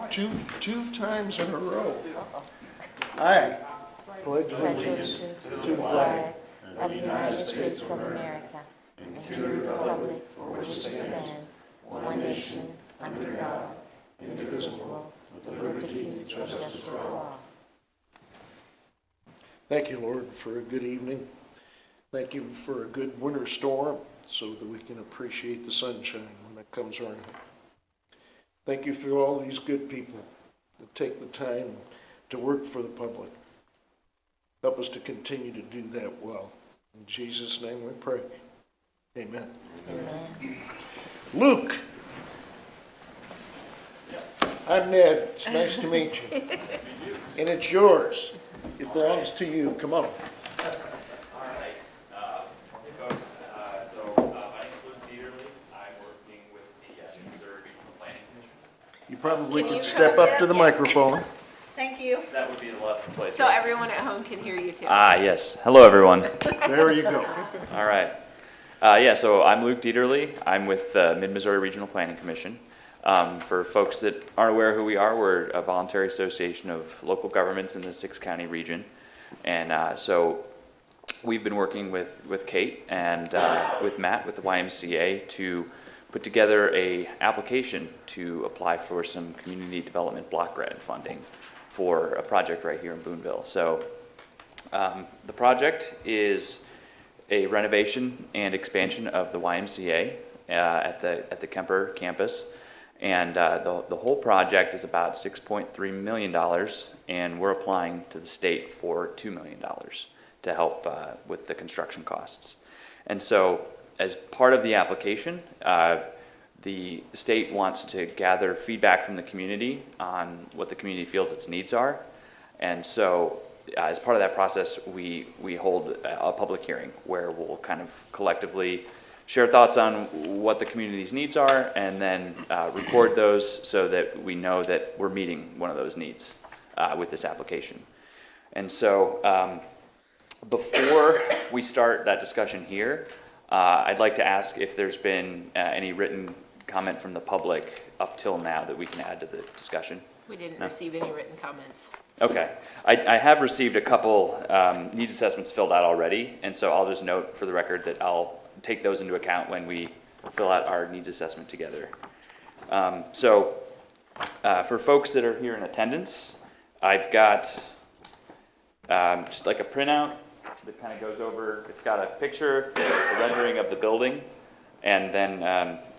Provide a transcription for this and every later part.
Two times in a row. I pledge allegiance to the flag of the United States of America and to the republic for which it stands, one nation, under God, indivisible, with liberty and justice for all. Thank you, Lord, for a good evening. Thank you for a good winter storm so that we can appreciate the sunshine when it comes around. Thank you for all these good people that take the time to work for the public. Help us to continue to do that well. In Jesus' name we pray. Amen. Amen. Luke. Yes. I'm Ned. It's nice to meet you. And it's yours. It belongs to you. Come on. All right. Hey, folks. My name is Luke Dieterle. I'm working with the Missouri Regional Planning Commission. You probably Can you could step up to the microphone. Thank you. That would be the left place. So right? everyone at home can hear you too. Yes. Hello, everyone. There you go. All right. So I'm Luke Dieterle. I'm with the Mid-Missouri Regional Planning Commission. For folks that aren't aware who we are, we're a voluntary association of local governments in the 6-county region. And so we've been working with Kate and with Matt with the YMCA to put together a application to apply for some community development block grant funding for a project right here in Boonville. So the project is a renovation and expansion of the YMCA at the Kemper campus. And the whole project is about $6.3 million, and we're applying to the state for $2 million to help with the construction costs. And so as part of the application, the state wants to gather feedback from the community on what the community feels its needs are. And so as part of that process, we hold a public hearing where we'll kind of collectively share thoughts on what the community's needs are, and then record those so that we know that we're meeting one of those needs with this application. And so before we start that discussion here, I'd like to ask if there's been any written comment from the public up till now that we can add to the discussion. We didn't receive any written comments. Okay. I have received a couple needs assessments filled out already, and so I'll just note for the record that I'll take those into account when we fill out our needs assessment together. For folks that are here in attendance, I've got just like a printout that kind of goes over, it's got a picture, a rendering of the building, and then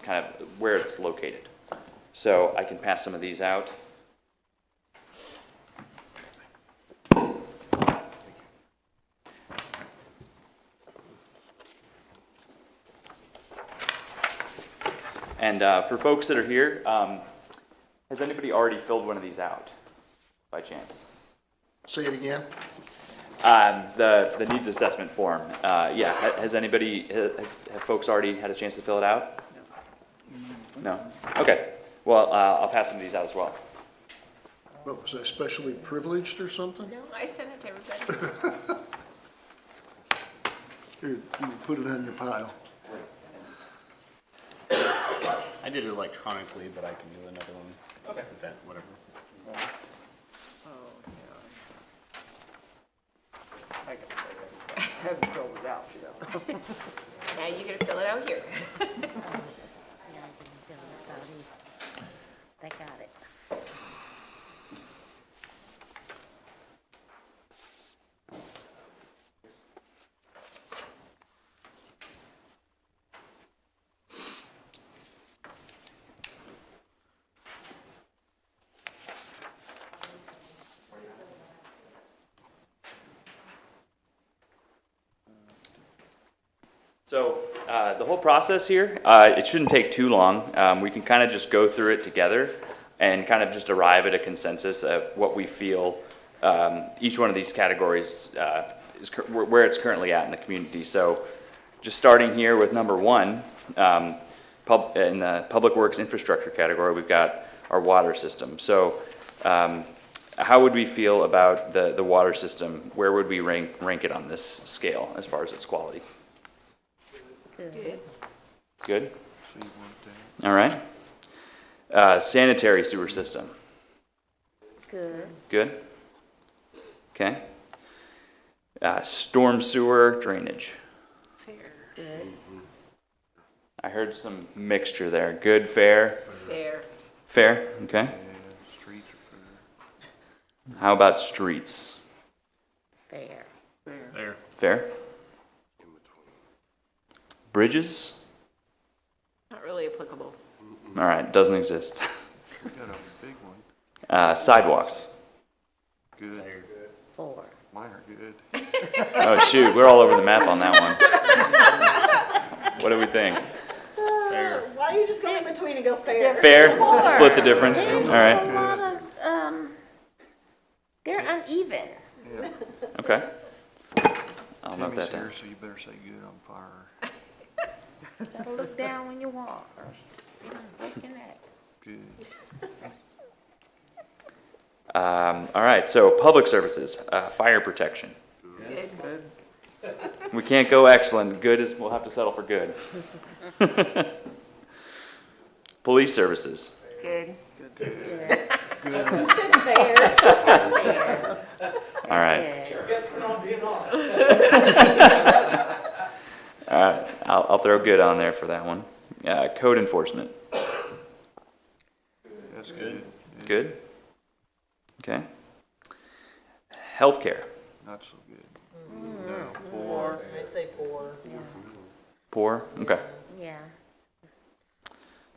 kind of where it's located. So I can pass some of these out. And for folks that are here, has anybody already filled one of these out by chance? Say it again. The needs assessment form. Yeah, has anybody, have folks already had a chance to fill it out? No? Okay. Well, I'll pass some of these out as well. What, was I specially privileged or something? No, I sent it to everybody. Here, you can put it on your pile. I did it electronically, but I can do another one. Okay. With that, whatever. I haven't filled it out yet. Now you gotta fill it out here. Yeah, I didn't fill this out either. They got it. So the whole process here, it shouldn't take too long. We can kind of just go through it together and kind of just arrive at a consensus of what we feel each one of these categories is where it's currently at in the community. So just starting here with number one, in the public works infrastructure category, we've got our water system. So how would we feel about the water system? Where would we rank it on this scale as far as its quality? Good. Good? All right. Sanitary sewer system. Good. Good? Okay. Storm sewer drainage. Fair. Good. I heard some mixture there. Good, fair? Fair. Fair, okay. Streets are How about streets? Fair. there. Fair? Bridges? Not really applicable. All right, doesn't exist. We got a big one. Sidewalks. Good. 4. Mine are good. Oh shoot, we're all over the map on that one. What do we think? Fair. Why don't you just go in between and go fair? Fair? Split the difference? All There's right, a lot of, they're uneven. Yeah. okay. I'll note Timmy's that down. here, so you better say good on fire. Gotta look down when you walk, or break your neck. Good. All right, so public services, fire protection. Good. We can't go excellent. Good is, we'll have to settle for good. Police services. Good. Good. You said fair. All right. Good. All right, I'll throw good on there for that one. Code enforcement. That's good. Yeah. Good. Okay. Healthcare. Not so good. No. Poor. I'd say poor. Poor. Okay. Yeah.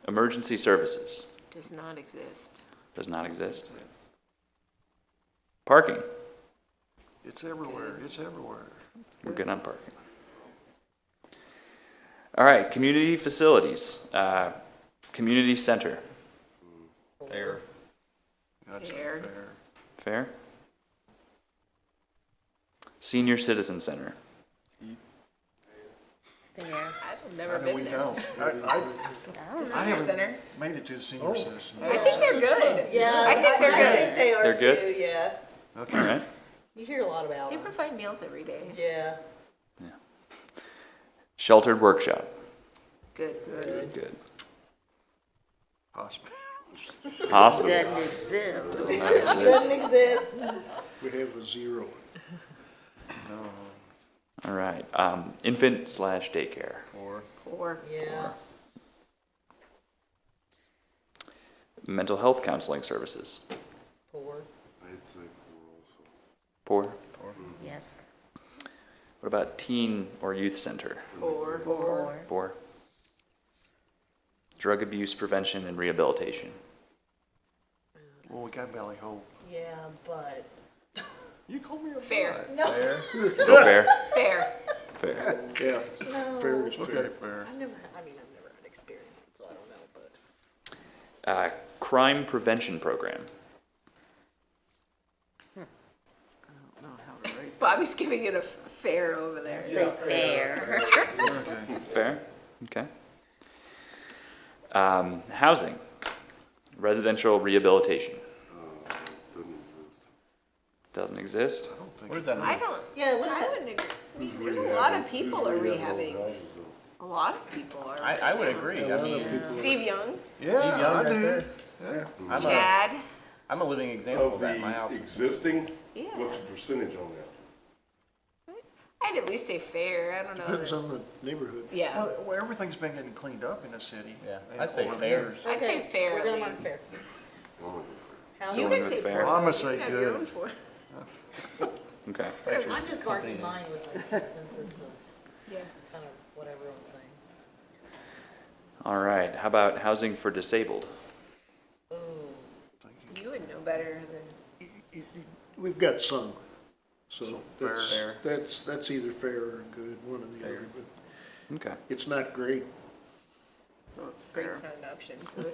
Emergency services. Does not exist. Does not exist. Parking. It's everywhere. It's everywhere. We're good on parking. All right, community facilities. Community center. Fair. I'd say Fair. fair. Fair. Senior citizen center. Fair. I've never How do been we there. know? I don't The know. senior haven't- center. Made it to the senior citizen. I think they're good. Yeah. I think they're I good. think they are They're good? too, yeah. Okay. All right. You hear a lot about They them. provide meals every day. Yeah. Sheltered workshop. Good. Good. Hospital. Hospital. Doesn't exist. Does not exist. Doesn't exist. We have a 0. No. All right. Infant/daycare. Poor. Poor. Yeah. Mental health counseling services. Poor. I'd say poor also. Poor. Yes. What about teen or youth center? Poor. Poor. Poor. Drug abuse prevention and rehabilitation. Well, we got Valley Hope. Yeah, but. You call me a Fair. No. Fair. No fair. Fair. Fair. Yeah, No. fair is Okay, fair. fair. I've never had experience, so I don't know, but. Crime prevention program. Bobby's giving it a fair over there. Say fair. Okay. Fair. Okay. Housing. Residential rehabilitation. Doesn't exist. Doesn't exist. I don't think What does that mean? I don't. Yeah, what is I that? wouldn't agree. I mean, there's a lot of people are rehabbing. A lot of people are. I would agree. I mean, Steve Young, yeah, Steve Young I right do. there. Yeah. Chad. I'm a living example of Of that in my the house. existing, Yeah. what's the percentage on that? I'd at least say fair. I don't know. Depends on the neighborhood. Yeah. Well, everything's been getting cleaned up in the city. Yeah, and I'd say over the fair. years. I'd say Okay, fair We're at gonna mark least. fair. I'm gonna go How- You Going can with say fair. poor. I'm gonna You say can have your good. own for- Okay. I'm just marking mine with like consensus of Yeah. kind of whatever I'm saying. All right. How about housing for disabled? Ooh. You would know better than. We've got some, so So fair. Fair. that's either fair or good, one or the other, but Okay. it's not great. So it's great's not an option. So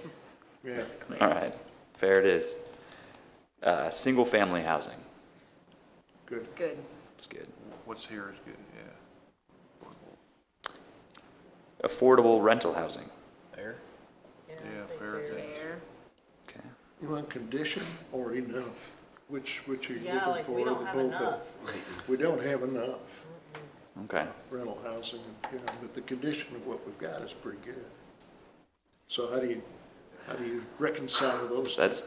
Yeah, All right. Fair it is. Single family housing. good. it's good. It's good. What's here is good, yeah. Affordable rental housing. Fair. Yeah, Yeah, I'd say fair. Fair. Okay. You want condition or enough? Which are you Yeah, looking like for? we don't The have both of enough. them. We don't have enough Okay. rental housing, you know, but the condition of what we've got is pretty good. So how do you reconcile those two? That's.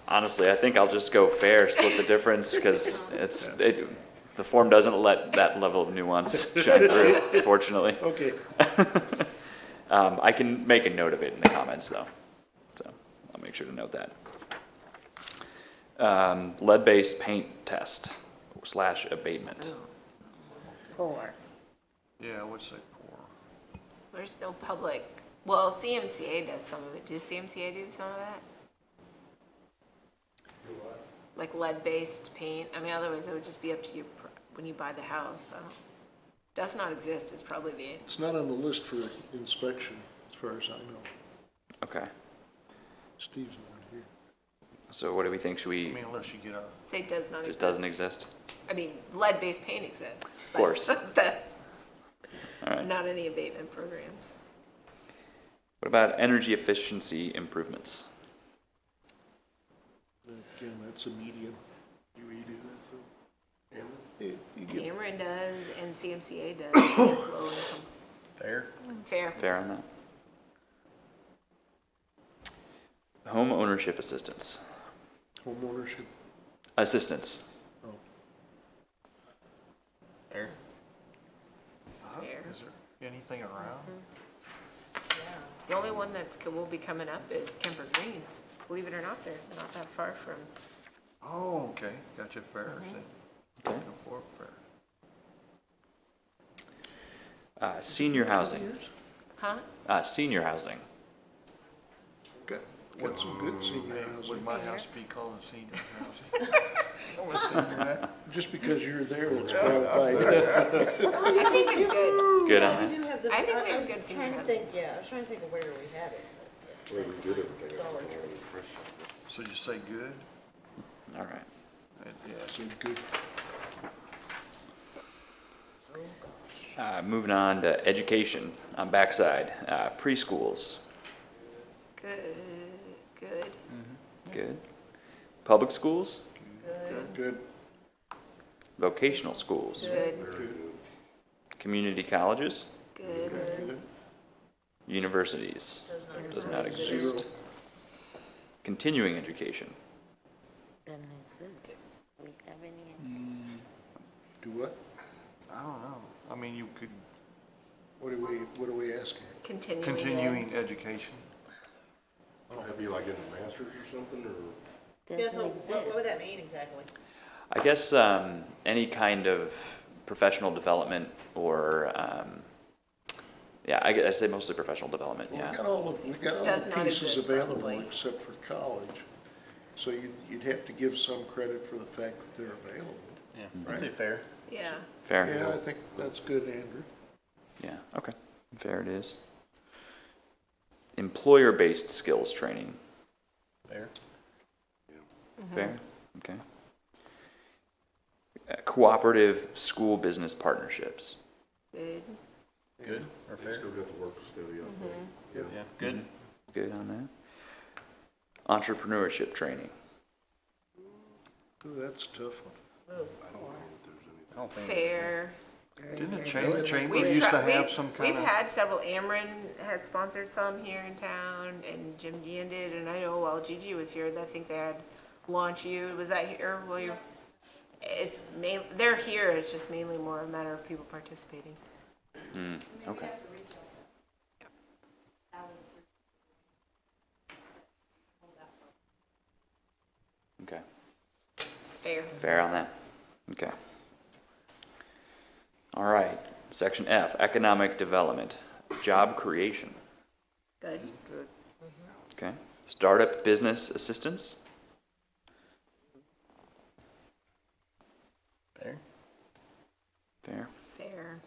Honestly, I think I'll just go fair, split the difference, because the form doesn't let that level of nuance shine through, unfortunately. Okay, I can make a note of it in the comments, though, so I'll make sure to note that. Lead-based paint test / abatement. 4. Yeah, I would say 4. There's no public, well, CMCA does some of it. Does CMCA do some of that? Like lead-based paint? I mean, otherwise it would just be up to you when you buy the house. So. Does not exist is probably the, it's not on the list for inspection, as far as I know. Okay, Steve's not here. so what do we think? Should I we, mean, unless you get a, say does not it exist. doesn't exist? I mean, lead-based paint exists. Of course. All right. Not any abatement programs. What about energy efficiency improvements? Again, that's a medium. You do that, so. You get, Cameron does and CMCA does. Low income. fair? Fair. Fair on that. Home ownership assistance. home ownership. Assistance. Oh, Fair. Fair. Is there anything around? The only one that will be coming up is Kemper Greens. Believe it or not, they're not that far from. Oh, okay, gotcha, fair, see. Okay. Go for it, fair. Senior housing. Huh? Senior housing. got some good senior Hey, housing. would my house be called a senior housing? Oh, a senior house? Just because you're there, it's qualified. I think it's good. Good on We that. do have the, I think we I have was good senior trying to housing. think, yeah, I was trying to think of where we had it. Well, we did everything. Dollar Tree. So you say good? All right. Yeah, So good. Moving on to education on backside. Preschools. Good. Good. Good. Public schools. Good. Vocational schools. Good. Community colleges. Good. Good. Universities. Does not exist. Continuing education. Doesn't exist. We have any? Do what? I don't know. I mean, you could, What are we asking? continuing education. That'd be like in a master's or something, or? Doesn't exist. that mean exactly? I guess any kind of professional development or, yeah, I say mostly professional development, Well, yeah. we got all Does the not pieces exist, available probably. except for college. So you'd have to give some credit for the fact that they're available. Yeah, Right. I'd say fair. Yeah. Fair? Yeah, I think that's good, Andrew. Yeah, okay. Fair it is. Employer-based skills training. Fair. Fair? Okay. Cooperative school business partnerships. Good. Good or They fair? still got the work study, I think. Yeah, good. Good on that. Entrepreneurship training. Ooh, that's a tough one. I don't know if there's anything. I don't think. Fair. Didn't the chamber We've used to tried- have we've- some kind We've of? had several. Ameren has sponsored some here in town, and Jim Dean did, and I know while Gigi was here, I think they had Launch You. Was that here? Will you? It's they're here. It's just mainly more a matter of people participating. Okay. Okay. Fair. Fair on that. Okay. All right. Section F, economic development, job creation. Good. Okay. Startup business assistance. Fair. Fair. Fair.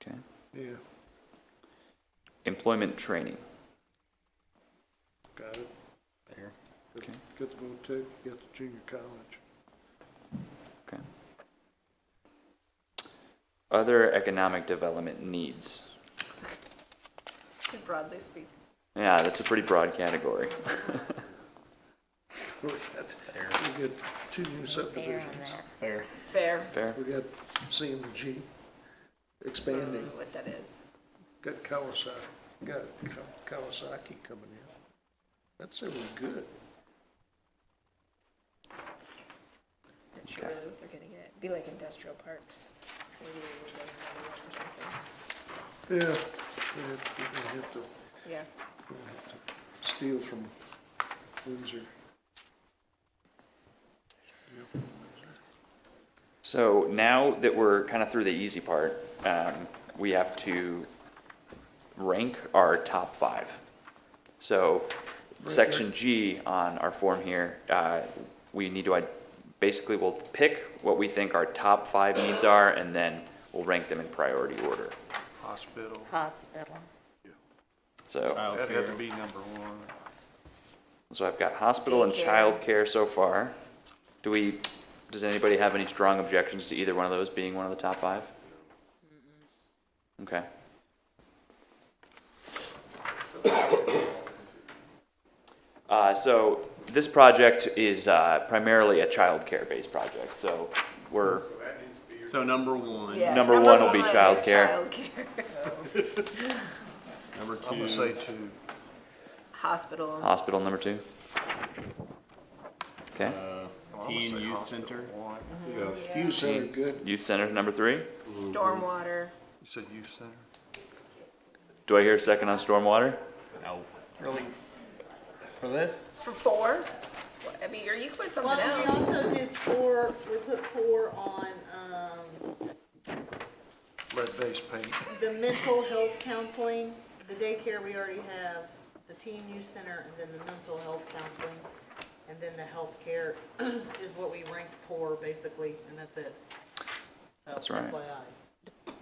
Okay. Yeah, Employment training. got it. Fair. Okay. Got the vote too, got the junior college. Okay. Other economic development needs. Broadly speaking. Yeah, that's a pretty broad category. We got 2 new Fair on subdivisions. that. Fair. Fair. Fair. We got CMG expanding. What that is. Got Kawasaki coming in. That's really good. Be like industrial parks. Maybe they would go or something. Yeah, we're gonna have to Yeah. steal from Windsor. So now that we're kind of through the easy part, we have to rank our top 5. So section G on our form here, we need to, basically we'll pick what we think our top 5 needs are, and then we'll rank them in priority order. Hospital, Hospital. So, that had to be number 1. so I've got hospital and Daycare. childcare so far. Does anybody have any strong objections to either one of those being one of the top 5? Okay. So this project is primarily a child care based project. So we're So number 1. Yeah, Number one will be is childcare. childcare. Number 2. I'm gonna say 2. Hospital. hospital number 2. Okay. I'm gonna Teen say Youth hospital Center. 1. Yes. You center, good. Youth center number 3. Stormwater. You said youth center? Do I hear a second on stormwater? No. Really? For this? For 4? I mean, or you could put something Well, we else. also did pour, we put pour on, Lead-based paint. the mental health counseling, the daycare we already have, the teen youth center, and then the mental health counseling, and then the healthcare is what we ranked pour, basically, and that's it. So, That's right. FYI.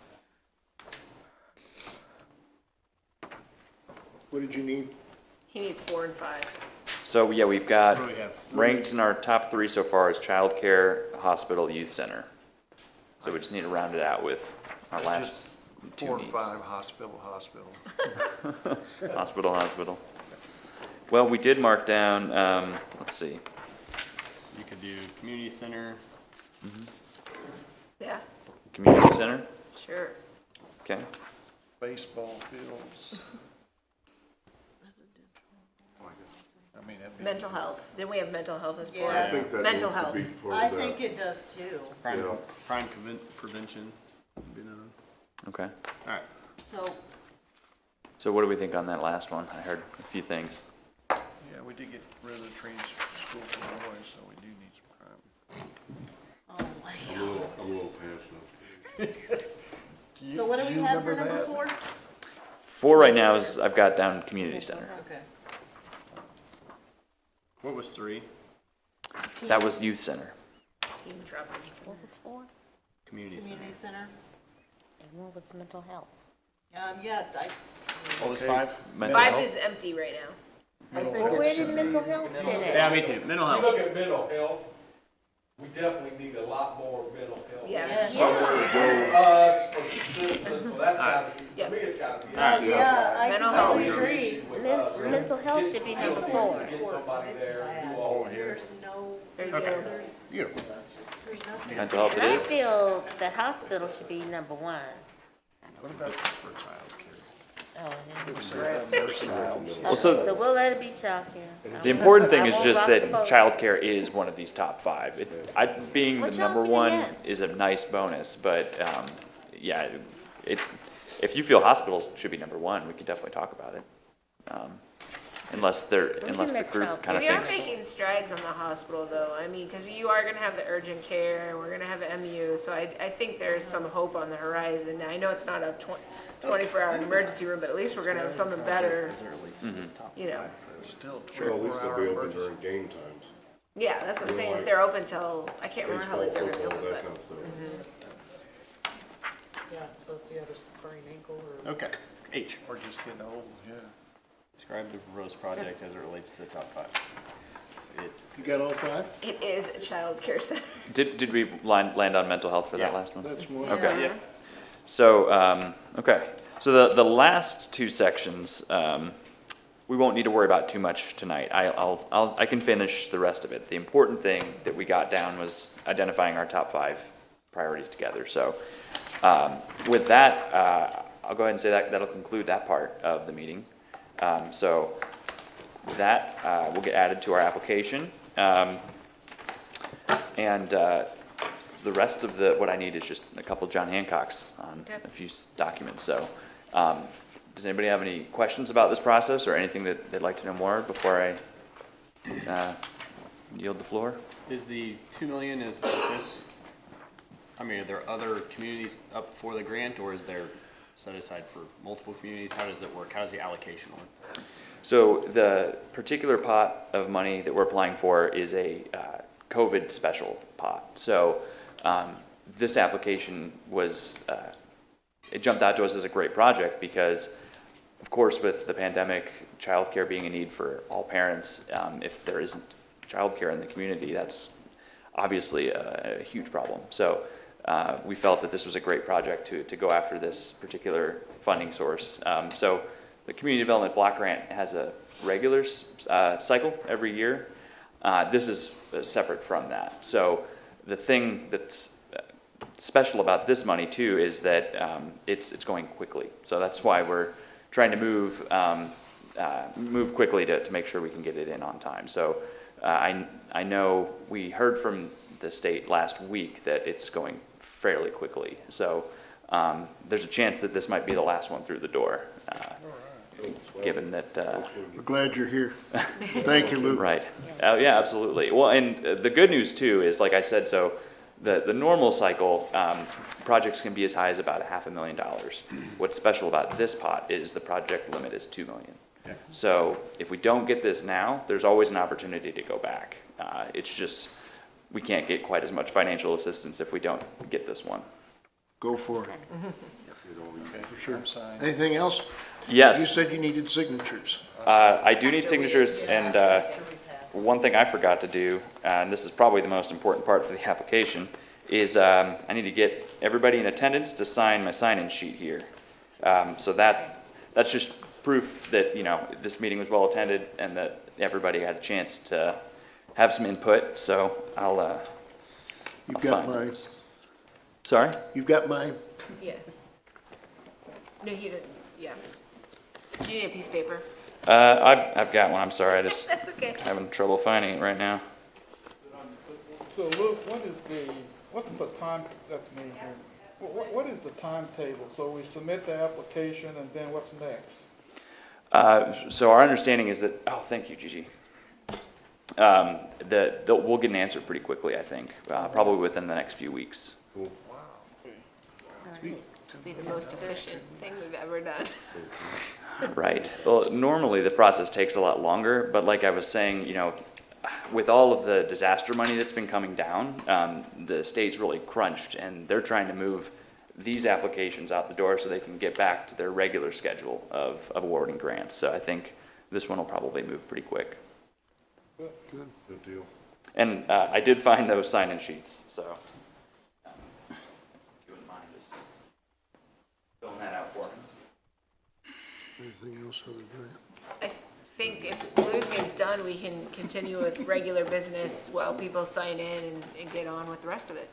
What did you need? He needs 4 and 5. So yeah, we've got What do we have? ranked in our top 3 so far is childcare, hospital, youth center. So we just need to round it out with our last 2 4 and needs. 5, hospital. Hospital. Well, we did mark down, let's see, You could do community center. Yeah, community center, sure. okay. Baseball fields. I mean, that'd be. Mental health. Then we have mental health as Yeah. part I of think that mental needs to health. be part I of that. think it does too. Crime, Yeah. crime prevention. would be another one. Okay. All right. So, So what do we think on that last one? I heard a few things. Yeah, we did get rid of the trans school for boys, so we do need some crime. oh my God. I'm a little past that. So what do we have for number 4? 4 right now is, I've got down community center. Okay. What was 3? That was youth center. Teen dropping. What was 4? Community center. Community center? And what was mental health? Yeah, What was 5? Mental 5 health? is empty right now. Well, where did mental health fit in? Yeah, me too. Mental You health. look at mental health, we definitely need a lot more mental health. Yeah. For us, for the citizens, so that's gotta be, to me, it's gotta be. yeah, I Mental completely health. agree. With us. Mental health should be number 4. Get somebody there, do all of There's no, There you Okay. go. Beautiful. there's nothing. Mental health it And I is. feel the hospital should be number 1. This is for child care. Oh, and then, Well, so so we'll let it be childcare. the important thing I is won't just rock the that boat. childcare is one of these top 5. Being the Which number I'll say 1 yes. is a nice bonus, but yeah, if you feel hospitals should be number 1, we could definitely talk about it. Unless the let group child kind of We are thinks. making strides on the hospital though. I mean, because you are gonna have the urgent care, we're gonna have the MU, so I think there's some hope on the horizon. I know it's not a 24-hour emergency room, but at least we're gonna have something better, you know. Still Well, at least 24 they'll hour be open emergency. during game times. Yeah, that's what I'm saying. If Like they're open till, I can't remember how late Baseball, they're gonna be football, open, that but. kind of stuff. Yeah, so if you have a sprained ankle or. Okay. H. Or just getting old, yeah. Describe the Rose project as it relates to the top 5. It's You got all 5? It is a child care center. Did we land on mental health for that Yeah. last one? That's one. Okay. Yeah. So, okay. So the last 2 sections, we won't need to worry about too much tonight. I can finish the rest of it. The important thing that we got down was identifying our top 5 priorities together. So, with that, I'll go ahead and say that'll conclude that part of the meeting. So that will get added to our application. And the rest of what I need is just a couple John Hancocks on Okay. a few documents. So, does anybody have any questions about this process or anything that they'd like to know more before I yield the floor? Is the 2 million, is this, I mean, are there other communities up for the grant, or is there set aside for multiple communities? How does it work? How does the allocation work? So the particular pot of money that we're applying for is a COVID special pot. So this application was, it jumped out to us as a great project because, of course, with the pandemic, childcare being a need for all parents, if there isn't childcare in the community, that's obviously a huge problem. So we felt that this was a great project to go after this particular funding source. So the Community Development Block Grant has a regular cycle every year. This is separate from that. So the thing that's special about this money too is that it's going quickly. So that's why we're trying to move quickly to make sure we can get it in on time. So I know we heard from the state last week that it's going fairly quickly. So there's a chance that this might be the last one through the door, given that. We're glad you're here. Thank you, Luke. Right. Yeah, absolutely. Well, and the good news too is, like I said, so the normal cycle, projects can be as high as about $500,000. What's special about this pot is the project limit is $2 million. Okay. So if we don't get this now, there's always an opportunity to go back. It's just, we can't get quite as much financial assistance if we don't get this one. Go for it. Okay, for sure. Sign. Anything else? Yes. You said you needed signatures. I do need signatures, and one thing I forgot to do, and this is probably the most important part for the application, is I need to get everybody in attendance to sign my sign-in sheet here. So that's just proof that, you know, this meeting was well attended and that everybody had a chance to have some input. So I'll You've got mine. those. Sorry? You've got mine. Yeah. No, he didn't, yeah. Do you need a piece of paper? I've got one. I'm sorry. I just That's okay. having trouble finding it right now. So Luke, what's the time, that's me here. What is the timetable? So we submit the application and then what's next? So our understanding is that, oh, thank you, Gigi. We'll get an answer pretty quickly, I think, probably within the next few weeks. It'll be the most efficient thing we've ever done. Right. Well, normally the process takes a lot longer, but like I was saying, you know, with all of the disaster money that's been coming down, the state's really crunched, and they're trying to move these applications out the door so they can get back to their regular schedule of awarding grants. So I think this one will probably move pretty quick. Good deal. And I did find those sign-in sheets, so if you wouldn't mind just filling that out for me. Anything else other than that? I think if Luke is done, we can continue with regular business while people sign in and get on with the rest of it.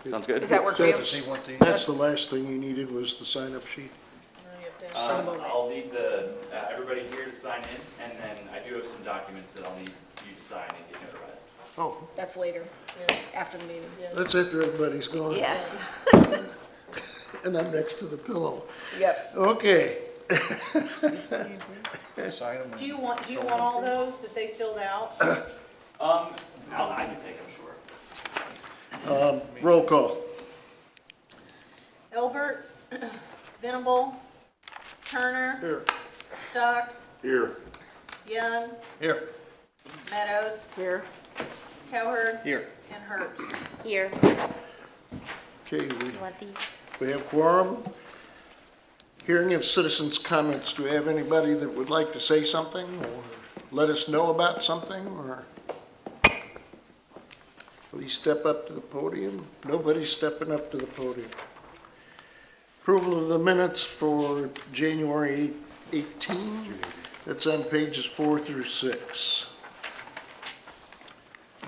Sounds good. Does that work for you? Does he want these? That's the last thing you needed was the sign-up sheet. I'll need everybody here to sign in, and then I do have some documents that I'll need you to sign and get notarized. Oh, That's later, after the meeting. that's after everybody's gone. Yes. And I'm next to the pillow. Yep. Okay. Sign them. Do you want all those that they filled out? I can take them, sure. Roll call. Elbert, Venable, Turner, Here. Stock, Here. Young, Here. Meadows, Here. Cowherd, Here. and Hurt. Here, Okay, you want these? we have quorum. Hearing of citizens' comments. Do we have anybody that would like to say something or let us know about something, or please step up to the podium? Nobody's stepping up to the podium. Approval of the minutes for January 18. That's on pages 4 through 6.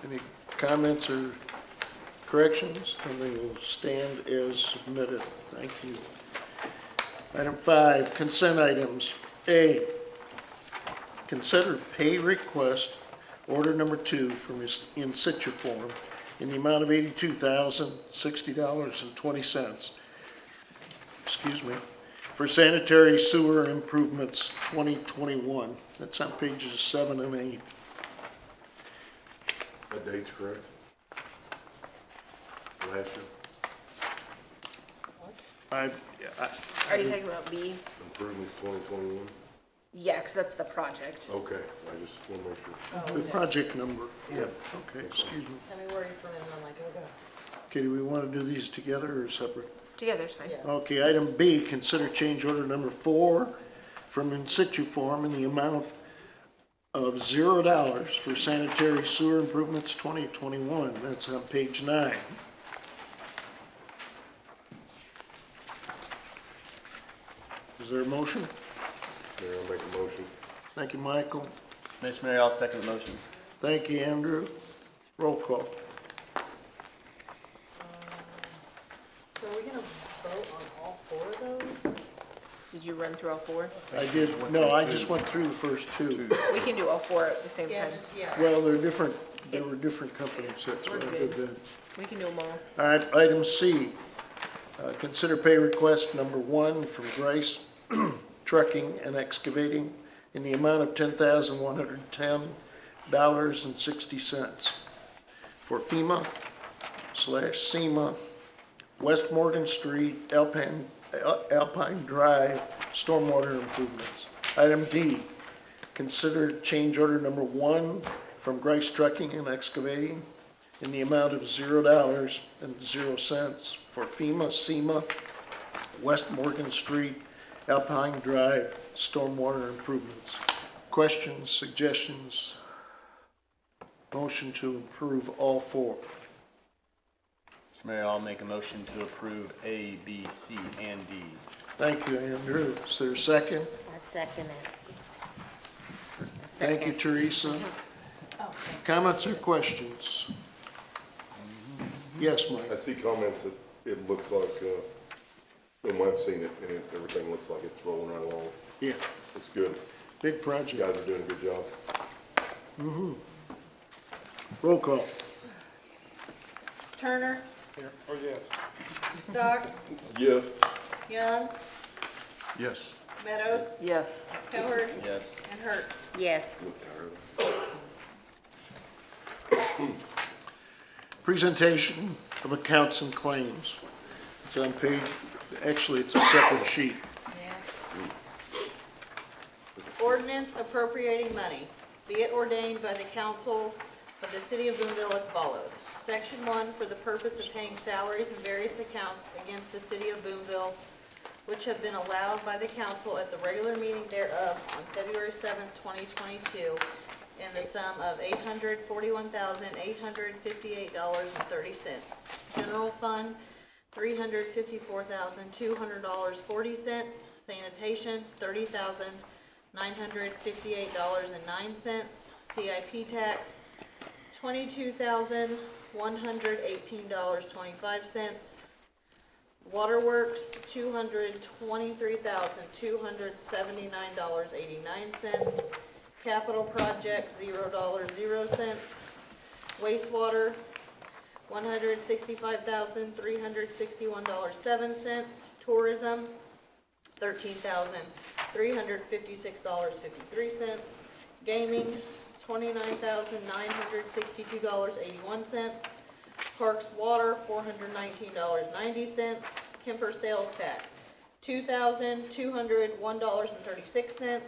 Any comments or corrections? Then they will stand as submitted. Thank you. Item 5, consent items. A, consider pay request, order number 2 from in situ form in the amount of $82,060.20. Excuse me, for sanitary sewer improvements 2021. That's on pages 7 and 8. That date's correct? Last year, I, Are you talking about B? improvements 2021? Yeah, because that's the project. Okay, I just want to make sure. the project number, yeah, okay, excuse me. Had me worried for a minute, I'm like, oh god. Okay, do we want to do these together or separate? Together's fine. Yeah. Okay, item B, consider change order number 4 from in situ form in the amount of $0 for sanitary sewer improvements 2021. That's on page 9. Is there a motion? Mayor, I'll make a motion. Thank you, Michael. Mr. Mayor, I'll second the motion. Thank you, Andrew. Roll call. So are we gonna vote on all 4 of those? Did you run through all 4? I did, no, I just went through the first 2. We can do all 4 at the same Yeah, time. just, yeah. Well, they're different, they were different companies, that's what I did then. We can do them all. All right, item C, consider pay request number 1 from Grace Trucking and Excavating in the amount of $10,110.60 for FEMA/SEMA West Morgan Street, Alpine Drive stormwater improvements. Item D, consider change order number 1 from Grace Trucking and Excavating in the amount of $0.00 for FEMA/SEMA West Morgan Street, Alpine Drive stormwater improvements. Questions, suggestions? Motion to approve all 4. Mr. Mayor, I'll make a motion to approve A, B, C, and D. Thank you, Andrew. Is there a second? I second it. Thank you, Teresa. Comments or questions? Yes, I Mike? see comments that it looks like, I've seen it, and everything looks like it's rolling right along. Yeah, It's good. big You project. guys are doing a good job. Roll call. Turner, Oh, yes. Stock, Yes. Young, Yes. Meadows, Yes. Coward, Yes. and Hurt. Yes. Presentation of accounts and claims. It's on page, actually, it's a separate sheet. Ordinance appropriating money. Be it ordained by the council of the City of Boonville as follows. Section 1, for the purpose of paying salaries and various accounts against the City of Boonville, which have been allowed by the council at the regular meeting thereof on February 7th, 2022, in the sum of $841,858.30. General fund, $354,200.40. Sanitation, $30,958.09. CIP tax, $22,118.25. Waterworks, $223,279.89. Capital projects, $0.00. Wastewater, $165,361.07. Tourism, $13,356.53. Gaming, $29,962.81. Parks Water, $419.90. Kemper sales tax, $2,201.36.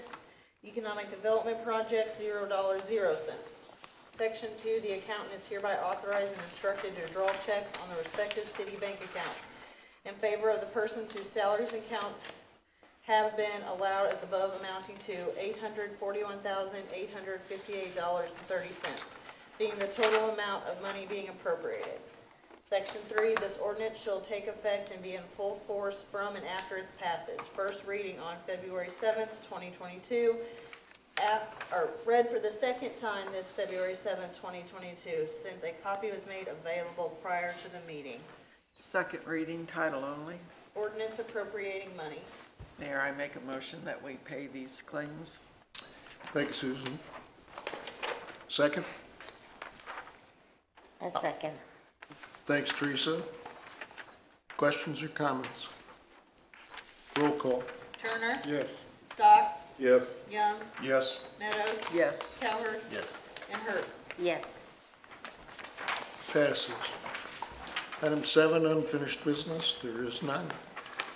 Economic development projects, $0.00. Section 2, the accountant is hereby authorized and instructed to draw checks on the respective city bank accounts in favor of the persons whose salaries and accounts have been allowed as above, amounting to $841,858.30, being the total amount of money being appropriated. Section 3, this ordinance shall take effect and be in full force from and after its passage. First reading on February 7th, 2022. Read for the second time this February 7th, 2022, since a copy was made available prior to the meeting. Second reading, title only. Ordinance appropriating money. Mayor, I make a motion that we pay these claims. Thank you, Susan. Second? A second. Thanks, Teresa. Questions or comments? Roll call. Turner, Yes. Stock, Yes. Young, Yes. Meadows, Yes. Cowherd, Yes. and Hurd. Yes. Passes. Item 7, unfinished business, there is none.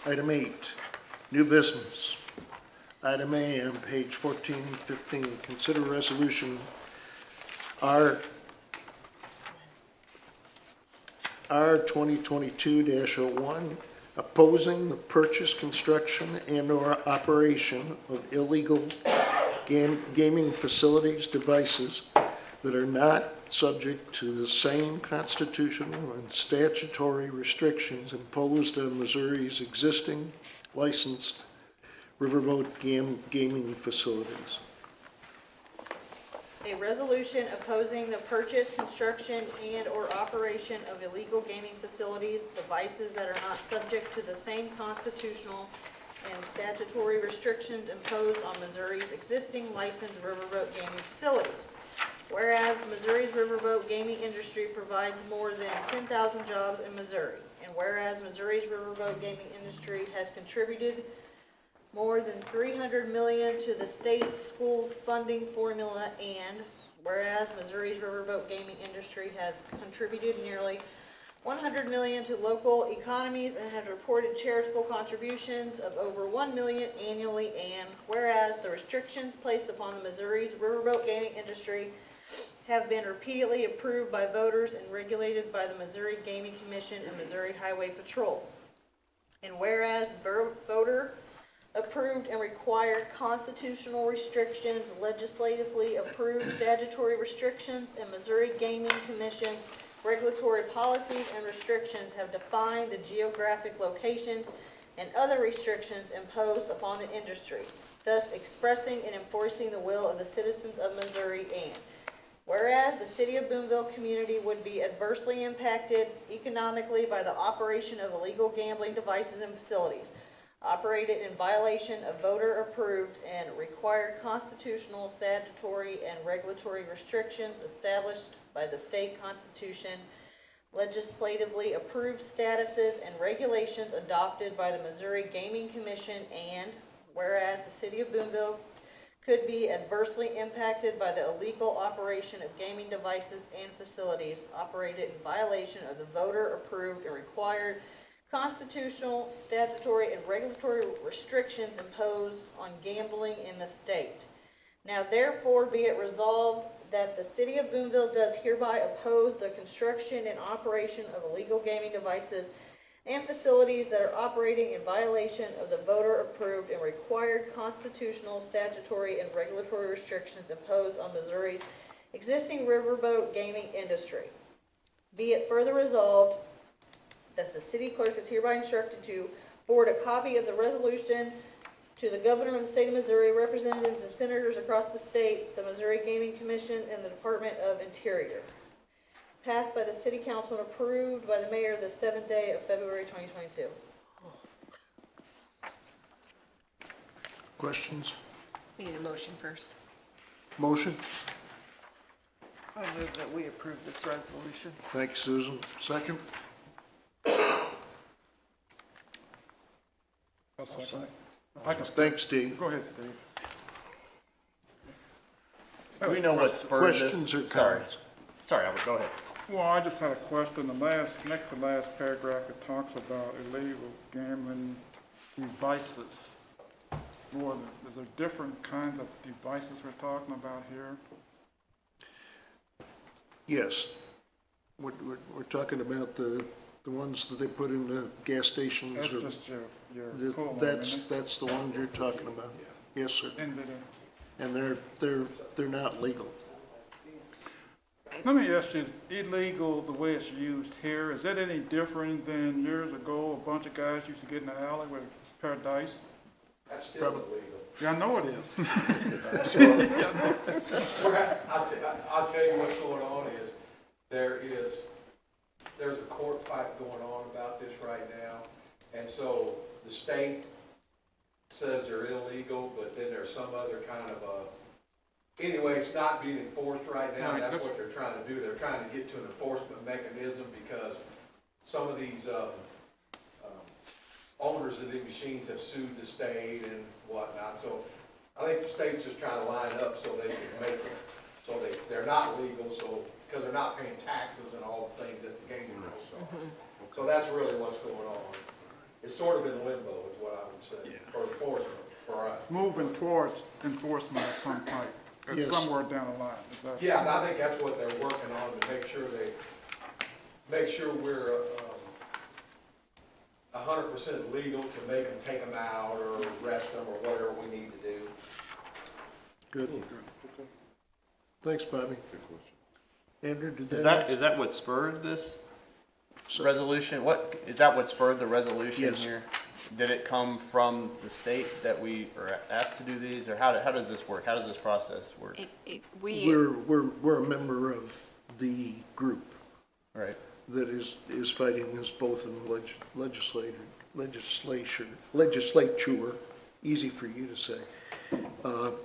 Item 8, new business. Item A on page 14 and 15, consider resolution R 2022-01, opposing the purchase, construction, and/or operation of illegal gaming facilities, devices that are not subject to the same constitutional and statutory restrictions imposed on Missouri's existing licensed riverboat gaming facilities. A resolution opposing the purchase, construction, and/or operation of illegal gaming facilities, devices that are not subject to the same constitutional and statutory restrictions imposed on Missouri's existing licensed riverboat gaming facilities. Whereas Missouri's riverboat gaming industry provides more than 10,000 jobs in Missouri, and whereas Missouri's riverboat gaming industry has contributed more than $300 million to the state schools funding formula, and whereas Missouri's riverboat gaming industry has contributed nearly $100 million to local economies and has reported charitable contributions of over $1 million annually, and whereas the restrictions placed upon the Missouri's riverboat gaming industry have been repeatedly approved by voters and regulated by the Missouri Gaming Commission and Missouri Highway Patrol, and whereas voter approved and required constitutional restrictions, legislatively approved statutory restrictions, and Missouri Gaming Commission's regulatory policies and restrictions have defined the geographic locations and other restrictions imposed upon the industry, thus expressing and enforcing the will of the citizens of Missouri, and whereas the City of Boonville community would be adversely impacted economically by the operation of illegal gambling devices and facilities operated in violation of voter-approved and required constitutional, statutory, and regulatory restrictions established by the state constitution, legislatively approved statuses and regulations adopted by the Missouri Gaming Commission, and whereas the City of Boonville could be adversely impacted by the illegal operation of gaming devices and facilities operated in violation of the voter-approved and required constitutional, statutory, and regulatory restrictions imposed on gambling in the state. Now therefore be it resolved that the City of Boonville does hereby oppose the construction and operation of illegal gaming devices and facilities that are operating in violation of the voter-approved and required constitutional, statutory, and regulatory restrictions imposed on Missouri's existing riverboat gaming industry. Be it further resolved that the city clerk is hereby instructed to forward a copy of the resolution to the governor of the state of Missouri, representatives and senators across the state, the Missouri Gaming Commission, and the Department of Interior. Passed by the city council and approved by the mayor the 7th day of February 2022. Questions? We need a motion first. Motion? I move that we approve this resolution. Thanks, Susan. Second? I'll second it. I can Thanks, Steve. Go ahead, Steve. Do we know what spurred this? Questions or Sorry. comments? Sorry, Albert, go ahead. Well, I just had a question. The next to last paragraph, it talks about illegal gambling devices. Well, is there different kinds of devices we're talking about here? Yes. We're talking about the ones that they put in the gas stations. That's or- just your cool one, That's, isn't that's the ones you're talking about. Yes, sir. it? And they're not legal. Let me ask you, is illegal the way it's used here, is that any different than years ago, a bunch of guys used to get in the alley with a pair of dice? That's still illegal. Yeah, I know it is. I'll tell you what's going on is, there's a court fight going on about this right now. And so the state says they're illegal, but then there's some other kind of anyway, it's not being enforced right now. Right, That's that's- what they're trying to do. They're trying to get to an enforcement mechanism because some of these, owners of these machines have sued the state and whatnot, so I think the state's just trying to line up so they can make them, so they're not legal, so, because they're not paying taxes and all the things that the gaming rules are. So that's really what's going on. It's sort of in limbo, is what I would say, for enforcement, for us. Moving towards enforcement of some type, Yes. somewhere down the line, is that? Yeah, and I think that's what they're working on, to make sure we're 100% legal to make them take them out or arrest them or whatever we need to do. Good. Thanks, Bobby. Good question. Andrew, did Is that? that what spurred this So- resolution? Is that what spurred the resolution Yes. here? Did it come from the state that we are asked to do these, or how does this work? How does this process work? We're a member of the group Right. that is fighting this both in the legislature, easy for you to say,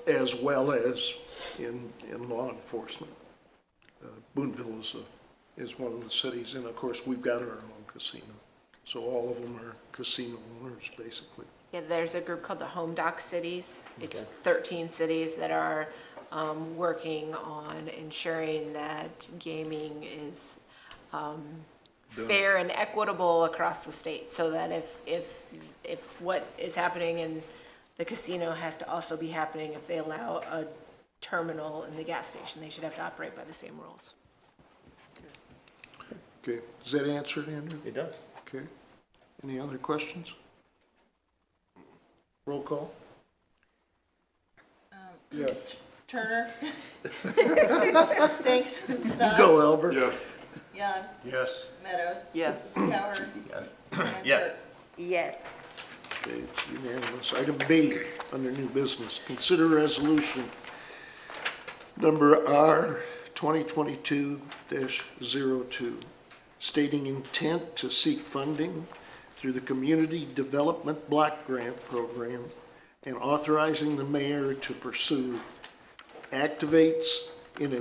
as well as in law enforcement. Boonville is one of the cities, and of course, we've got our own casino. So all of them are casino owners, basically. Yeah, there's a group called the Home Doc Cities. It's Okay. 13 cities that are working on ensuring that gaming is fair and equitable across the state, so that if what is happening in the casino has to also be happening if they allow a terminal in the gas station, they should have to operate by the same rules. Okay, does that answer it, Andrew? It does. Okay. Any other questions? Roll call? Yes. Turner? Thanks. Stock? Go, Albert. Yes. Young? Yes. Meadows? Yes. Coward? Yes. And Yes. Yes. Okay, it's unanimous. Item B, under new business, consider resolution number R 2022-02, stating intent to seek funding through the Community Development Block Grant Program and authorizing the mayor to pursue activates in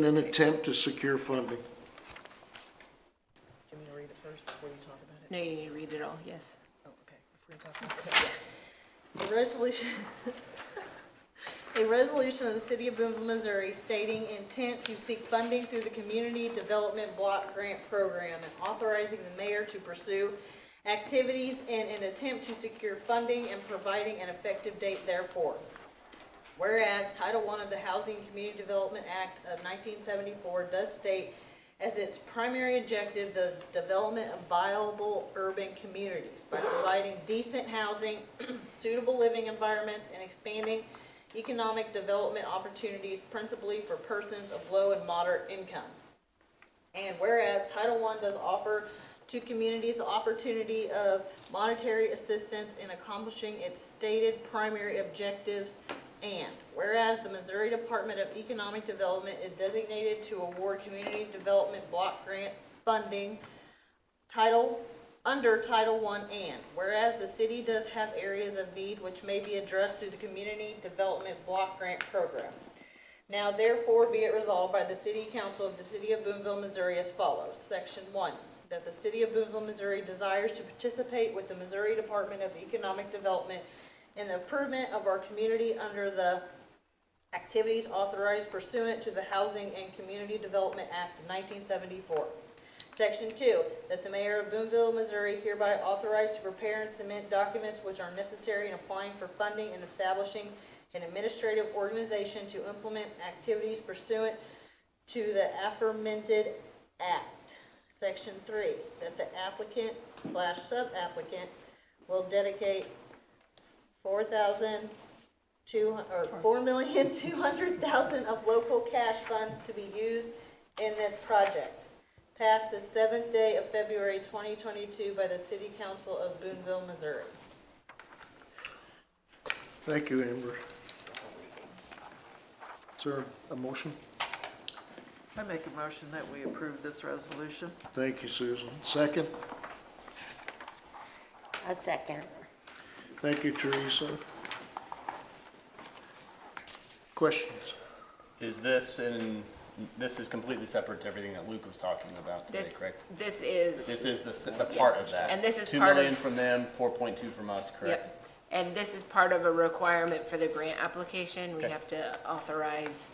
an attempt to secure funding. Do you want me to read it first before you talk about it? No, you need to read it all, yes. Oh, okay, before you talk about it. A resolution, a resolution of the City of Boonville, Missouri stating intent to seek funding through the Community Development Block Grant Program and authorizing the mayor to pursue activities in an attempt to secure funding and providing an effective date therefore. Whereas Title I of the Housing and Community Development Act of 1974 does state as its primary objective the development of viable urban communities by providing decent housing, suitable living environments, and expanding economic development opportunities principally for persons of low and moderate income. And whereas Title I does offer to communities the opportunity of monetary assistance in accomplishing its stated primary objectives, and whereas the Missouri Department of Economic Development is designated to award community development block grant funding under Title I, and whereas the city does have areas of need which may be addressed through the Community Development Block Grant Program. Now therefore be it resolved by the City Council of the City of Boonville, Missouri as follows. Section 1, that the City of Boonville, Missouri desires to participate with the Missouri Department of Economic Development in the improvement of our community under the activities authorized pursuant to the Housing and Community Development Act of 1974. Section 2, that the Mayor of Boonville, Missouri hereby authorized to prepare and submit documents which are necessary in applying for funding and establishing an administrative organization to implement activities pursuant to the aforementioned act. Section 3, that the applicant/sub-applicant will dedicate $4,200,000 of local cash funds to be used in this project. Passed the 7th day of February 2022 by the City Council of Boonville, Missouri. Thank you, Amber. Is there a motion? I make a motion that we approve this resolution. Thank you, Susan. Second? A second. Thank you, Teresa. Questions? Is this in this is completely separate to everything that Luke was talking about today, This, correct? this is. This is the part of that. And this is 2 part of- million from them, 4.2 from us, correct? Yep, and this is part of a requirement for the grant application. We Okay. have to authorize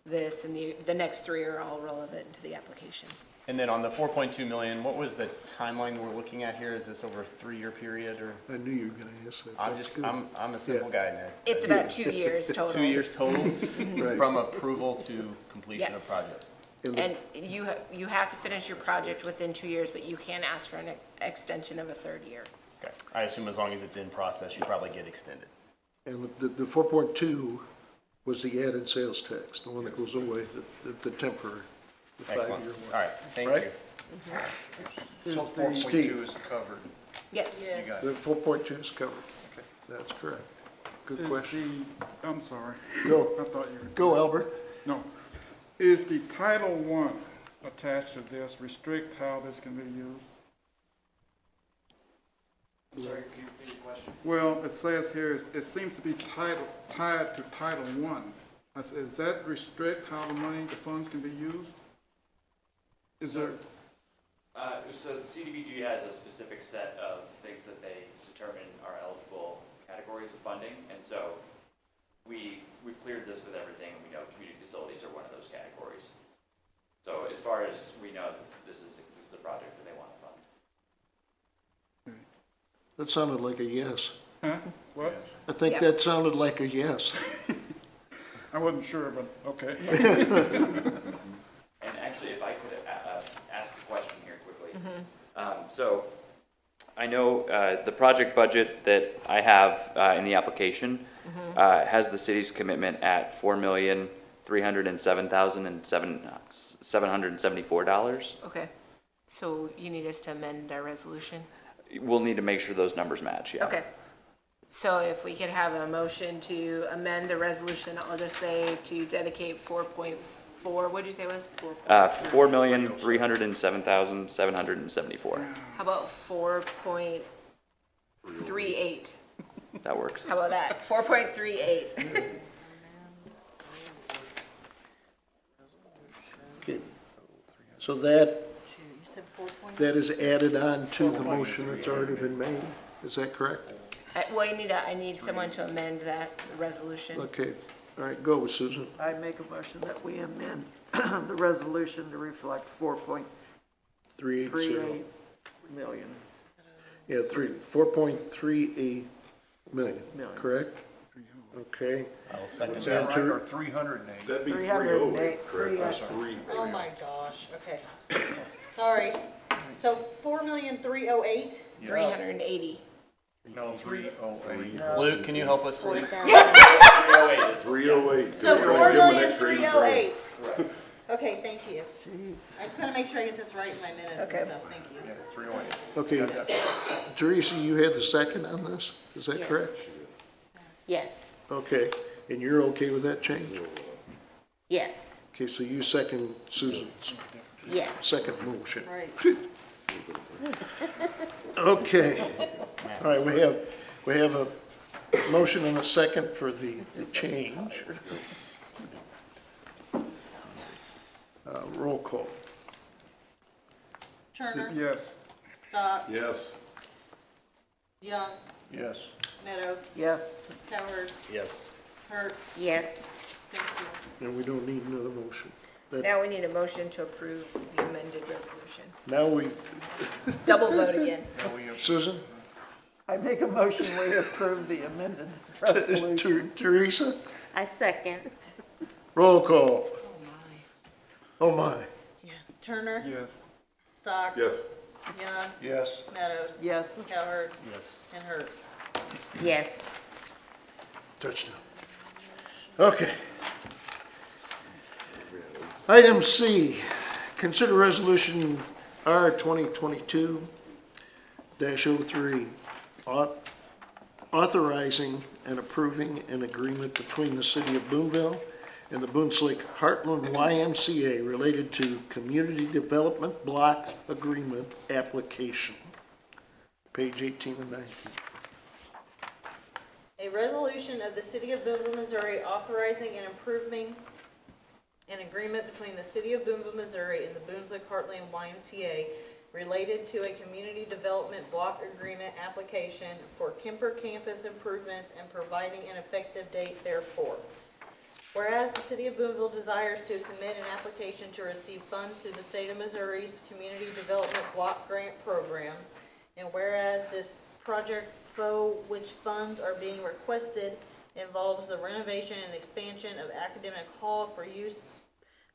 this, and the next three are all relevant to the application. And then on the 4.2 million, what was the timeline we're looking at here? Is this over a 3-year period, or? I knew you were gonna ask that. I'm That's just, good. I'm a simple guy, Ned. It's about 2 years total. 2 years total Right. from approval to completion of Yes. project. And you have to finish your project within 2 years, but you can ask for an extension of a third year. Okay, I assume as long as it's in process, you probably get extended. And the 4.2 was the added sales tax, the one that goes away, the temporary, the 5-year Excellent. one. All right, thank Right? you. So 4.2 is covered. Yes. Yeah. You got The it. 4.2 is covered. That's correct. Good Is question. I'm sorry. Go. I thought you were. Go, Albert. No. Is the Title I attached to this restrict how this can be used? Sorry, can you repeat the question? Well, it says here, it seems to be tied to Title I. Does that restrict how the money, the funds can be used? Is there, So the CDBG has a specific set of things that they determine are eligible categories of funding, and so we've cleared this with everything, and we know community facilities are one of those categories. So as far as we know, this is a project that they want to fund. That sounded like a yes. huh? What? I think Yeah. that sounded like a yes. I wasn't sure, but okay. And actually, if I could ask a question here quickly. So I know the project budget that I have in the application has the city's commitment at $4,307,774. Okay. So you need us to amend our resolution? We'll need to make sure those numbers match, yeah. Okay. So if we could have a motion to amend the resolution, I'll just say to dedicate 4.4, what'd you say it was? 4,307,774. How about 4.38? That works. How about that? 4.38. Okay. So that is added on to the motion that's already been made. Is that correct? Well, I need someone to amend that resolution. Okay. All right, go, Susan. I make a motion that we amend the resolution to reflect 4.38 380. million. Yeah, 4.38 million, correct? Okay. I'll second Is that. that right, or 308? That'd be 308, 308, correct? That's 3. Oh my gosh, okay. Sorry. So 4,308,000? 380. No, 308. Luke, can you help us, please? 308. So Give them an extra 4,308,000. 8 grand. Okay, thank you. I just gotta make sure I get this right in my minutes Okay. and stuff, thank you. Yeah, 308. Okay. Teresa, you had the second on this? Is that Yes. correct? Yes, Okay. And you're okay with that change? yes, Okay, so you second Susan's yes. second motion. Right. Okay. All right, we have a motion and a second for the change. Roll call. Turner, Yes. Stock, Yes. Young, Yes. Meadows, Yes, Yes. Coward, Hurt, Yes, thank you. And we don't need another motion. Now we need a motion to approve the amended resolution. Now we, Double vote again. Now we have Susan? I make a motion we approve the amended resolution. Teresa? I second. Roll call. Oh my. Turner, Yes. Stock, Yes. Young, yes. Meadows, Yes, Coward, Yes. and Hurt. Yes, Touchdown. Okay. Item C, consider resolution R 2022-03, authorizing and approving an agreement between the City of Boonville and the Boonslick Heartland YMCA related to Community Development Block Agreement Application. Page 18 and 19. A resolution of the City of Boonville, Missouri authorizing and approving an agreement between the City of Boonville, Missouri and the Boonville Heartland YMCA related to a community development block agreement application for Kemper campus improvements and providing an effective date therefor. Whereas the City of Boonville desires to submit an application to receive funds through the State of Missouri's Community Development Block Grant Program, and whereas this project for which funds are being requested involves the renovation and expansion of academic hall for use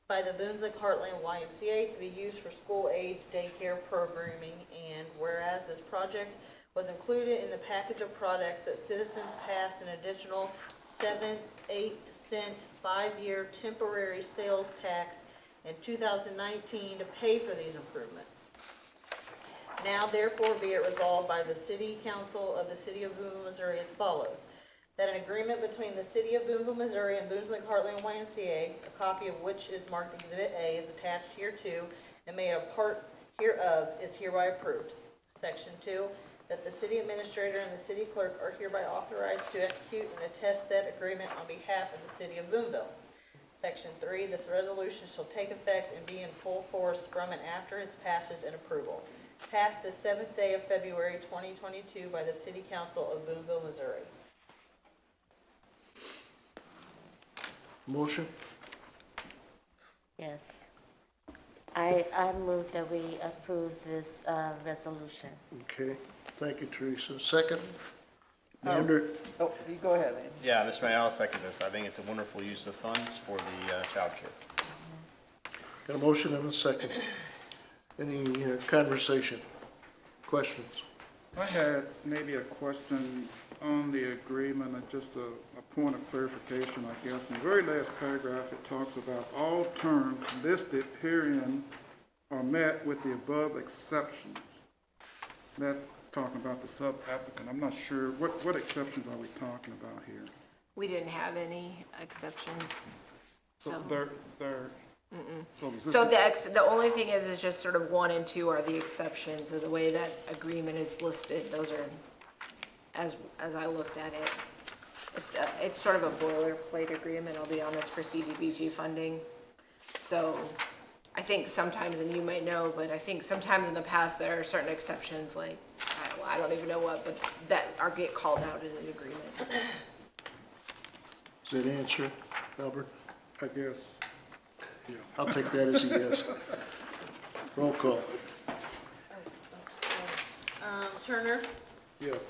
by the Boonville Heartland YMCA to be used for school aid daycare programming, and whereas this project was included in the package of products that citizens passed an additional 7/8 cent 5-year temporary sales tax in 2019 to pay for these improvements. Now therefore be it resolved by the City Council of the City of Boonville, Missouri as follows. That an agreement between the City of Boonville, Missouri and Boonville Heartland YMCA, a copy of which is marked Exhibit A, is attached hereto and made a part hereof, is hereby approved. Section 2, that the city administrator and the city clerk are hereby authorized to execute and attest said agreement on behalf of the City of Boonville. Section 3, this resolution shall take effect and be in full force from and after its passage and approval. Passed the 7th day of February 2022 by the City Council of Boonville, Missouri. Motion? Yes. I move that we approve this resolution. Okay, thank you, Teresa. Second? Under, Oh, you go ahead, Andy. Yeah, Mr. Mayor, I'll second this. I think it's a wonderful use of funds for the child care. got a motion and a second. Any conversation? Questions? I had maybe a question on the agreement and just a point of clarification, I guess. In the very last paragraph, it talks about all terms listed herein are met with the above exceptions. That talking about the sub-applicant. I'm not sure, what exceptions are we talking about here? We didn't have any exceptions, so. So The only thing is just sort of 1 and 2 are the exceptions of the way that agreement is listed. Those are, as I looked at it, it's sort of a boilerplate agreement, I'll be honest, for CDBG funding. So I think sometimes, and you might know, but I think sometimes in the past there are certain exceptions, like, I don't even know what, but that are get called out in an agreement. Does that answer, Albert? I guess. I'll take that as a yes. Roll call. Turner, Yes.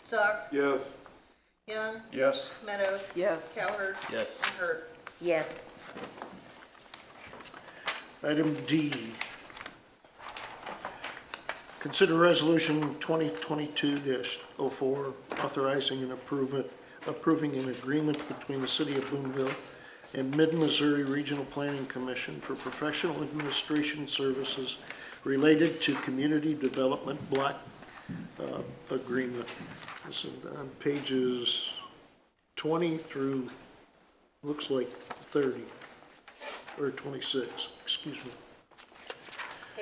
Stock, Yes. Young, Yes. Meadows, Yes. Cowherd, Yes. and Hurt. Yes. Item D. Consider Resolution 2022-04, authorizing and approving an agreement between the City of Boonville and Mid-Missouri Regional Planning Commission for professional administration services related to community development block agreement. This is on pages 20 through, looks like 30, or 26, excuse me.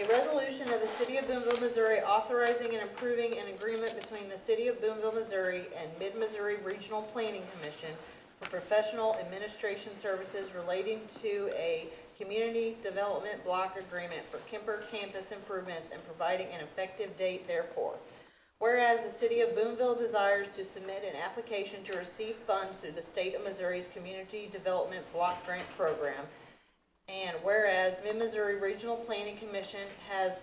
A resolution of the City of Boonville, Missouri authorizing and approving an agreement between the City of Boonville, Missouri and Mid-Missouri Regional Planning Commission for professional administration services relating to a community development block agreement for Kemper campus improvements and providing an effective date therefor. Whereas the City of Boonville desires to submit an application to receive funds through the State of Missouri's Community Development Block Grant Program, and whereas Mid-Missouri Regional Planning Commission has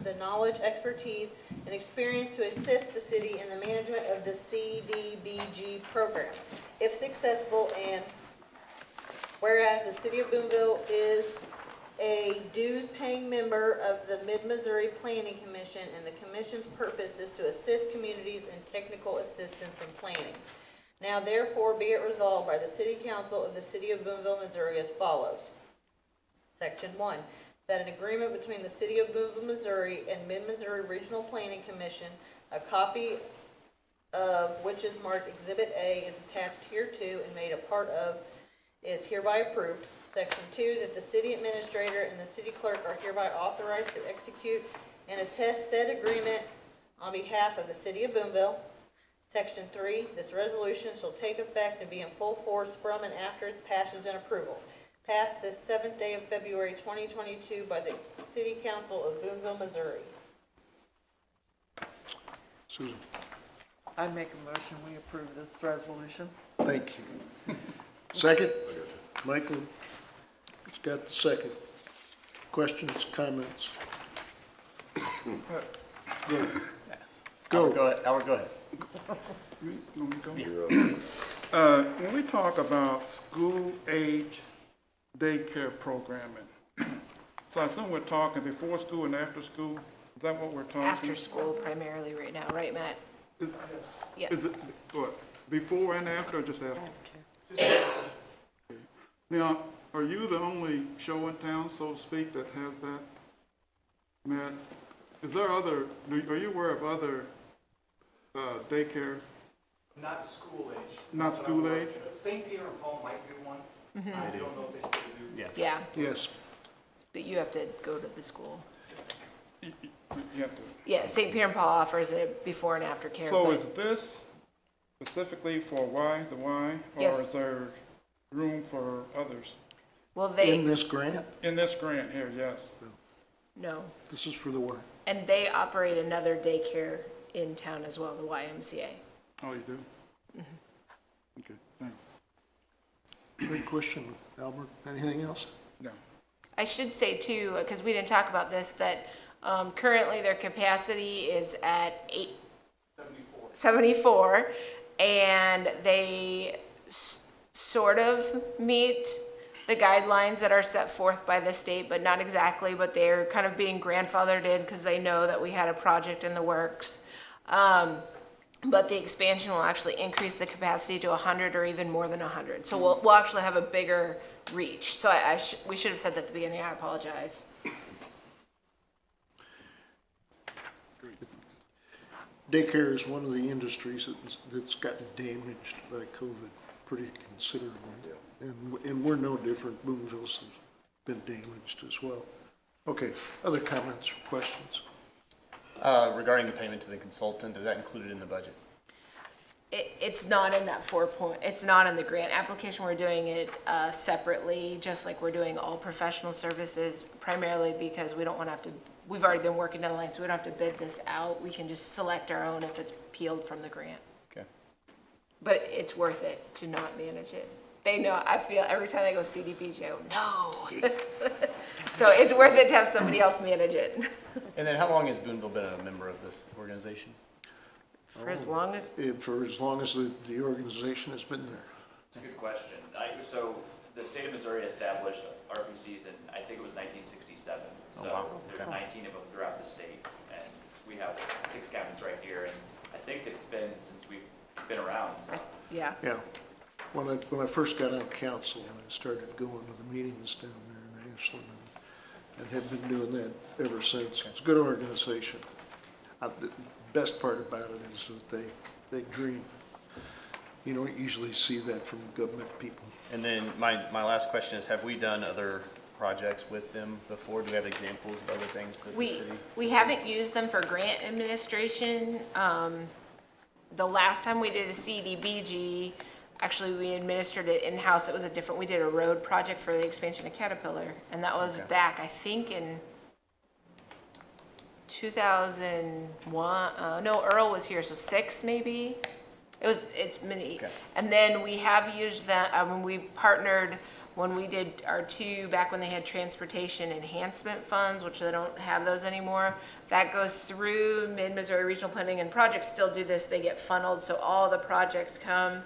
the knowledge, expertise, and experience to assist the city in the management of the CDBG program, if successful, and whereas the City of Boonville is a dues-paying member of the Mid-Missouri Planning Commission, and the commission's purpose is to assist communities in technical assistance and planning. Now therefore be it resolved by the City Council of the City of Boonville, Missouri as follows. Section 1, that an agreement between the City of Boonville, Missouri and Mid-Missouri Regional Planning Commission, a copy of which is marked Exhibit A, is attached hereto and made a part of, is hereby approved. Section 2, that the city administrator and the city clerk are hereby authorized to execute and attest said agreement on behalf of the City of Boonville. Section 3, this resolution shall take effect and be in full force from and after its passage and approval. passed this 7th day of February 2022 by the City Council of Boonville, Missouri. Susan, I make a motion, we approve this resolution. thank you. Second? Michael, it's got the second. Questions, comments? Go. Go ahead, Albert, go ahead. When we talk about school-age daycare programming, so I assume we're talking before school and after school? Is that what we're talking? After school primarily right now, right, Matt? Is Yeah. is it, what, before and after, or just after? Now, are you the only show in town, so to speak, that has that? Matt, is there other, are you aware of other daycare? Not school age. Not school age? St. Peter and Paul might do one. I don't know if they still do. Yeah. Yeah, Yes. but you have to go to the school. You have to. Yeah, St. Peter and Paul offers it before and after care. So but- is this specifically for the Y? Yes. Or is there room for others? Well, In they, this grant, In this grant here, yes. no. this is for the work. And they operate another daycare in town as well, the YMCA. Oh, you do? Okay, thanks. Great question, Albert. Anything else? No. I should say too, because we didn't talk about this, that currently their capacity is at 74, and they sort of meet the guidelines that are set forth by the state, but not exactly, but they're kind of being grandfathered in because they know that we had a project in the works. But the expansion will actually increase the capacity to 100 or even more than 100. So we'll actually have a bigger reach. So we should have said that at the beginning. I apologize. Daycare is one of the industries that's gotten damaged by COVID pretty considerably. And we're no different. Boonville's has been damaged as well. Okay, other comments or questions? Regarding the payment to the consultant, is that included in the budget? It's not in that it's not in the grant application. We're doing it separately, just like we're doing all professional services, primarily because we don't want to have to, we've already been working deadlines, so we don't have to bid this out. We can just select our own if it's peeled from the grant. Okay. But it's worth it to not manage it. They know, I feel every time they go CDBG, I go, no. So it's worth it to have somebody else manage it. And then how long has Boonville been a member of this organization? For as long as, For as long as the organization has been there. It's a good question. So the state of Missouri established RPCs in, I think it was 1967. So there's 19 of them throughout the state, and we have 6 counties right here, and I think it's been since we've been around. So. yeah. Yeah. When I first got on council, I started going to the meetings down there in Ashland and have been doing that ever since. It's a good organization. The best part about it is that they dream. You don't usually see that from government people. And then my last question is, have we done other projects with them before? Do we have examples of other things that the city? We haven't used them for grant administration. The last time we did a CDBG, actually we administered it in-house. It was we did a road project for the expansion of Caterpillar, and that was back, I think, in 2001. No, Earl was here, so 6 maybe. It's many. Okay. And then we have used that, when we partnered, when we did our 2, back when they had transportation enhancement funds, which they don't have those anymore. That goes through Mid-Missouri Regional Planning, and projects still do this. They get funneled, so all the projects come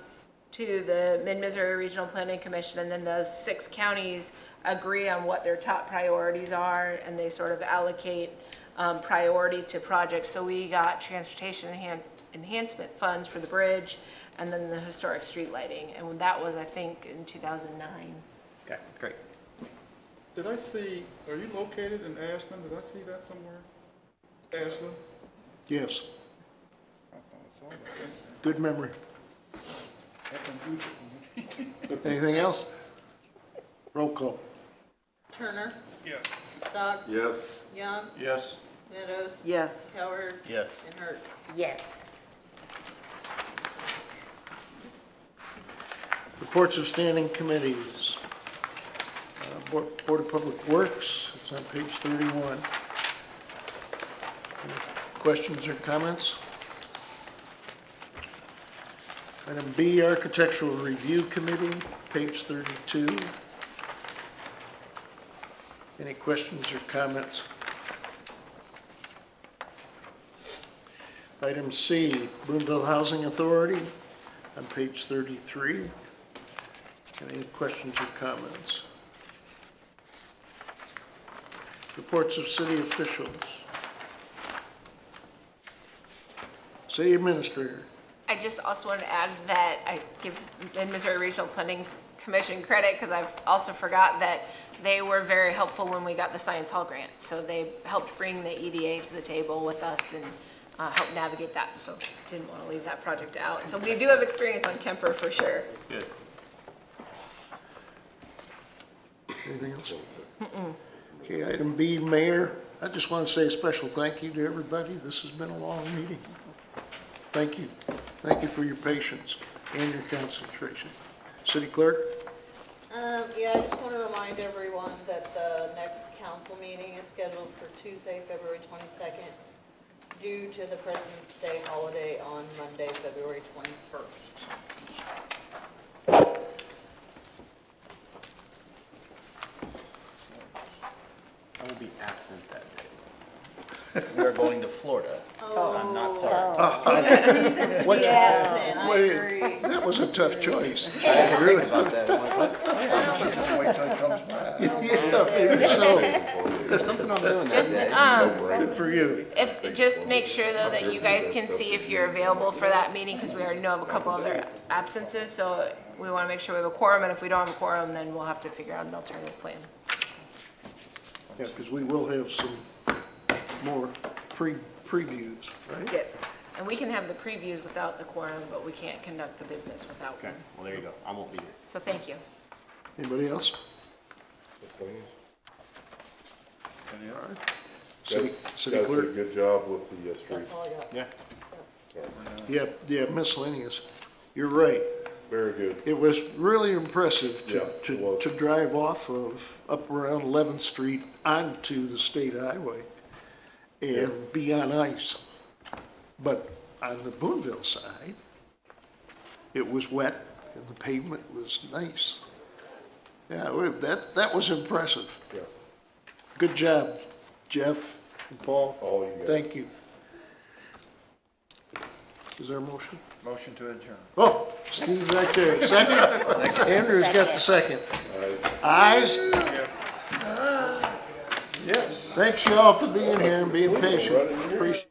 to the Mid-Missouri Regional Planning Commission, and then those 6 counties agree on what their top priorities are, and they sort of allocate priority to projects. So we got transportation enhancement funds for the bridge, and then the historic street lighting, and that was, I think, in 2009. Okay, great. Did I see, are you located in Ashland? Did I see that somewhere? Ashland? Yes, I thought I saw that somewhere. good memory. That's unusual. Anything else? Roll call. Turner, Yes. Stock, Yes. Young, Yes. Meadows, Yes. Coward, Yes. and Hurt. Yes. Reports of standing committees. Board of Public Works, it's on page 31. Any questions or comments? Item B, Architectural Review Committee, page 32. Any questions or comments? Item C, Boonville Housing Authority, on page 33. Any questions or comments? Reports of city officials. City Administrator. I just also want to add that I give Mid-Missouri Regional Planning Commission credit because I've also forgot that they were very helpful when we got the Science Hall grant. So they helped bring the EDA to the table with us and help navigate that. So didn't want to leave that project out. So we do have experience on Kemper for sure. Good. Anything else? Okay, item B, Mayor. I just want to say a special thank you to everybody. This has been a long meeting. Thank you. Thank you for your patience and your concentration. City Clerk? Yeah, I just want to remind everyone that the next council meeting is scheduled for Tuesday, February 22nd, due to the President's Day holiday on Monday, February 21st. I will be absent that day. We are going to Florida. I'm not sorry. Wait, agree. that was a tough choice. I had to think about that. I'm like, what? Just wait till it comes back. Yeah, maybe so. There's something I'm doing that Just, day. Good for you. just make sure though that you guys can see if you're available for that meeting because we already know of a couple other absences. So we want to make sure we have a quorum, and if we don't have a quorum, then we'll have to figure out an alternative plan. Yeah, because we will have some more previews, right? Yes. And we can have the previews without the quorum, but we can't conduct the business without Okay, one. well, there you go. I won't be here. So thank you. Anybody else? Miscellaneous? All right. Guys City did a Clerk? good job with the streets. That's all I got. Yeah. Yeah, miscellaneous. You're right. Very good. It was really impressive Yeah, it was. to drive off of up around 11th Street onto the state highway and be on ice. But on the Boonville side, it was wet and the pavement was nice. Yeah, that was impressive. Yeah. Good job, Jeff and Paul. All you guys. Thank you. Is there a motion? Motion to adjourn. Oh, Steve's right there. Second? Andrew's got the second. Ayes? Yes. Thanks y'all for being here and being patient. Appreciate it.